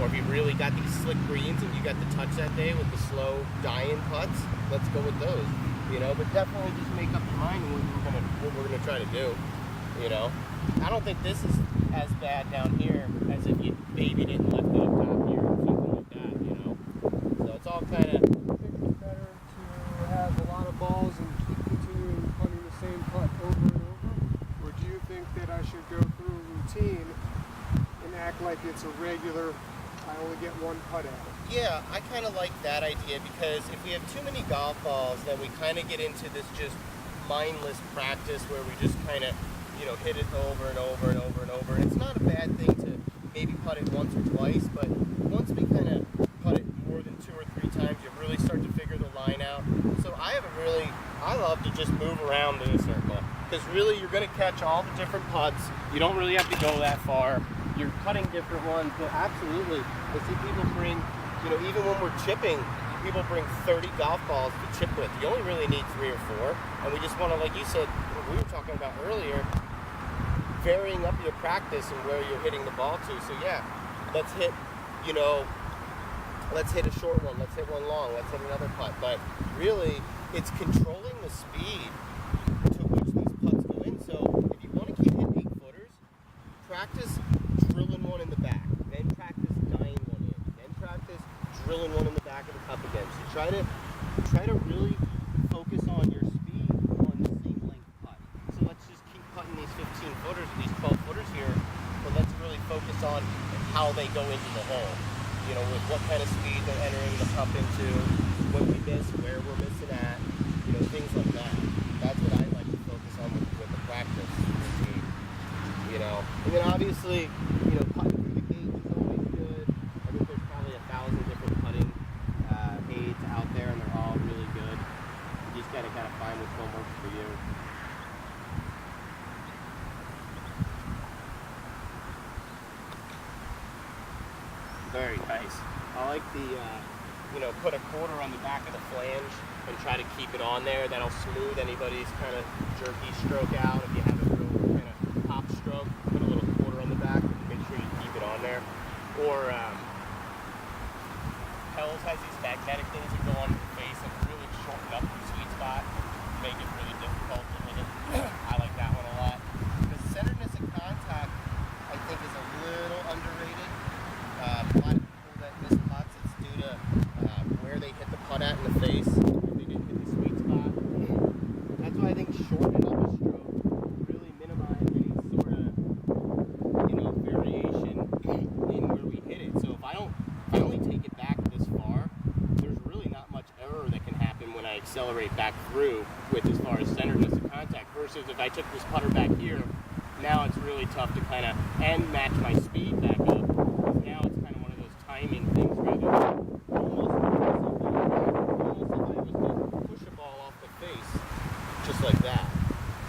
Or if you really got these slick greens and you got the touch that day with the slow dying putts, let's go with those. You know, but definitely just make up your mind what we're gonna try to do. You know, I don't think this is as bad down here as if you babied it and left it up top here or something like that. You know, so it's all kind of. I think it's better to have a lot of balls and keep continuing putting the same putt over and over, or do you think that I should go through a routine and act like it's a regular? I only get one putt at it. Yeah, I kind of like that idea because if we have too many golf balls, then we kind of get into this just mindless practice where we just kind of, you know, hit it over and over and over and over. And it's not a bad thing to maybe putt it once or twice, but once we kind of putt it more than 2 or 3 times, you really start to figure the line out. So I love to just move around in a circle because really you're going to catch all the different putts. You don't really have to go that far. You're cutting different ones, but absolutely, I see people bring, you know, even when we're chipping, people bring 30 golf balls to chip with. You only really need 3 or 4, and we just want to, like you said, we were talking about earlier, varying up your practice and where you're hitting the ball to. So yeah, let's hit, you know, let's hit a short one, let's hit one long, let's hit another putt. But really, it's controlling the speed to which these putts go in. So if you want to keep hitting 8-footers, practice drilling one in the back, then practice dying one in, then practice drilling one in the back of the cup again. So try to really focus on your speed on the same length putt. So let's just keep putting these 15-footers or these 12-footers here, but let's really focus on how they go into the hole. You know, with what kind of speed they're entering the cup into, what we miss, where we're missing at, you know, things like that. That's what I like to focus on with the practice routine. You know, and then obviously, you know, putting through the gate is always good. I think there's probably 1,000 different putting aids out there, and they're all really good. You just gotta kind of find which one works for you. Very nice. I like the, you know, put a quarter on the back of the flange and try to keep it on there. That'll smooth anybody's kind of jerky stroke out. If you have a real kind of pop stroke, put a little quarter on the back and make sure you keep it on there. Or Hells has these magnetic things that go on your face and really shorten up the sweet spot, make it really difficult to hit it. I like that one a lot. The centeredness of contact, I think, is a little underrated. A lot of people that miss putts, it's due to where they hit the putt at in the face, if they didn't hit the sweet spot. That's why I think shortening up a stroke really minimize any sort of, you know, variation in where we hit it. So if I only take it back this far, there's really not much error that can happen when I accelerate back through with as far as centeredness of contact. Versus if I took this putter back here, now it's really tough to kind of match my speed back up. Now it's kind of one of those timing things rather than almost if I was to push a ball off the face, just like that.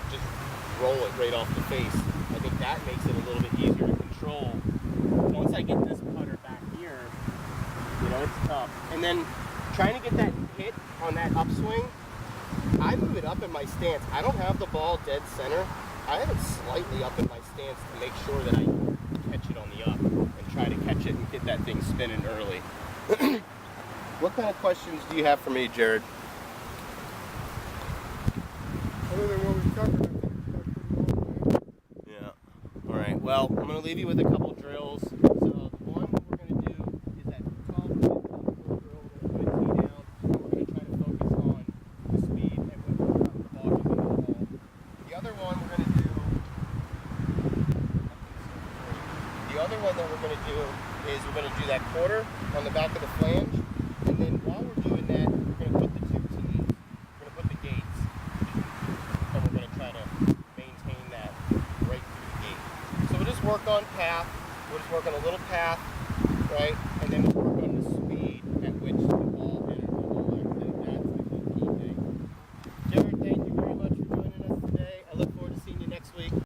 Just roll it right off the face. I think that makes it a little bit easier to control. Once I get this putter back here, you know, it's tough. And then trying to get that hit on that upswing, I move it up in my stance. I don't have the ball dead center. I have it slightly up in my stance to make sure that I catch it on the up and try to catch it and get that thing spinning early. What kind of questions do you have for me, Jared? Other than what we've covered, I think it's got pretty well. Yeah. All right. Well, I'm going to leave you with a couple drills. So the one we're going to do is that 12-foot drill that I'm going to tee down. And we're going to try to focus on the speed and when the ball goes into the hole. The other one we're going to do. The other one that we're going to do is we're going to do that quarter on the back of the flange, and then while we're doing that, we're going to put the 2 tees. We're going to put the gates, and we're going to try to maintain that right through the gate. So we'll just work on path. We'll just work on a little path, right, and then